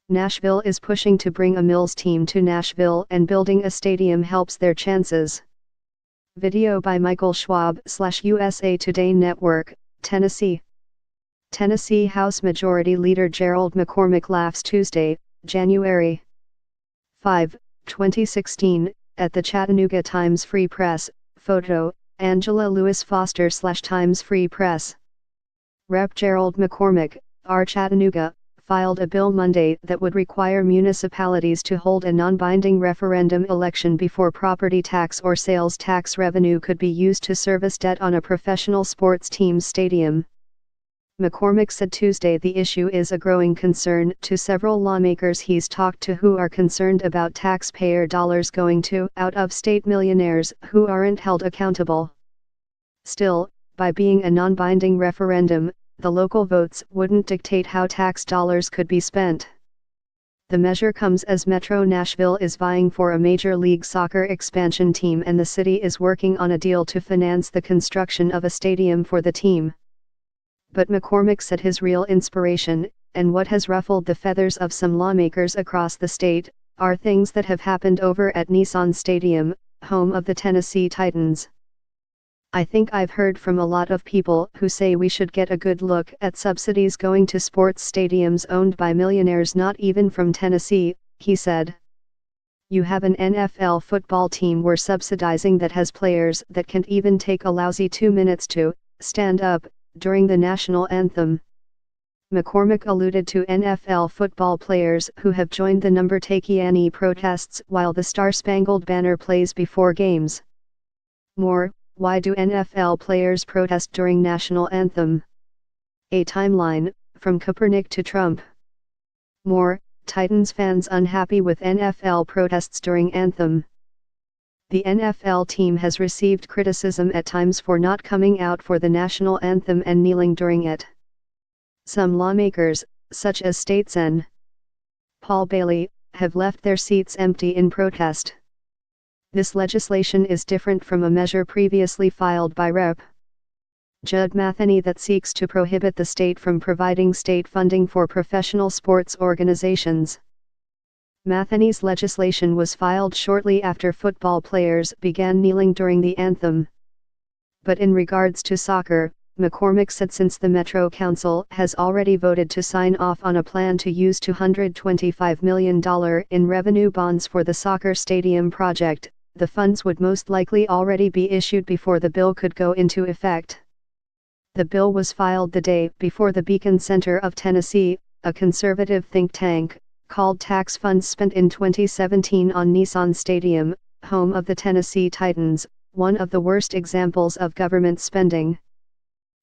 Nashville is pushing to bring a Mills team to Nashville, and building a stadium helps their chances. Video by Michael Schwab /USA Today Network, Tennessee. Tennessee House Majority Leader Gerald McCormick laughs Tuesday, January 5, 2016, at the Chattanooga Times Free Press. Photo, Angela Lewis Foster /Times Free Press. Rep. Gerald McCormick, R. Chattanooga, filed a bill Monday that would require municipalities to hold a non-binding referendum election before property tax or sales tax revenue could be used to service debt on a professional sports team's stadium. McCormick said Tuesday the issue is a growing concern to several lawmakers he's talked to who are concerned about taxpayer dollars going to out-of-state millionaires who aren't held accountable. Still, by being a non-binding referendum, the local votes wouldn't dictate how tax dollars could be spent. The measure comes as Metro Nashville is vying for a Major League Soccer expansion team, and the city is working on a deal to finance the construction of a stadium for the team. But McCormick said his real inspiration, and what has ruffled the feathers of some lawmakers across the state, are things that have happened over at Nissan Stadium, home of the Tennessee Titans. I think I've heard from a lot of people who say we should get a good look at subsidies going to sports stadiums owned by millionaires not even from Tennessee, he said. You have an NFL football team we're subsidizing that has players that can't even take a lousy 2 minutes to stand up during the national anthem. McCormick alluded to NFL football players who have joined the Number-Takiani protests while the Star-Spangled Banner plays before games. More, why do NFL players protest during national anthem? A timeline, from Kaepernick to Trump. More, Titans fans unhappy with NFL protests during anthem. The NFL team has received criticism at times for not coming out for the national anthem and kneeling during it. Some lawmakers, such as State Sen. Paul Bailey, have left their seats empty in protest. This legislation is different from a measure previously filed by Rep. Judd Matheny that seeks to prohibit the state from providing state funding for professional sports organizations. Matheny's legislation was filed shortly after football players began kneeling during the anthem. But in regards to soccer, McCormick said since the Metro Council has already voted to sign off on a plan to use $225 million in revenue bonds for the soccer stadium project, the funds would most likely already be issued before the bill could go into effect. The bill was filed the day before the Beacon Center of Tennessee, a conservative think tank, called tax funds spent in 2017 on Nissan Stadium, home of the Tennessee Titans, one of the worst examples of government spending.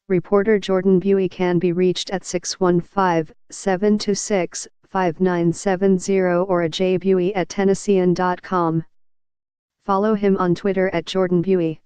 Reporter Jordan Buey can be reached at 615-726-5970 or jbuey@tennessean.com. Follow him on Twitter at Jordan Buey.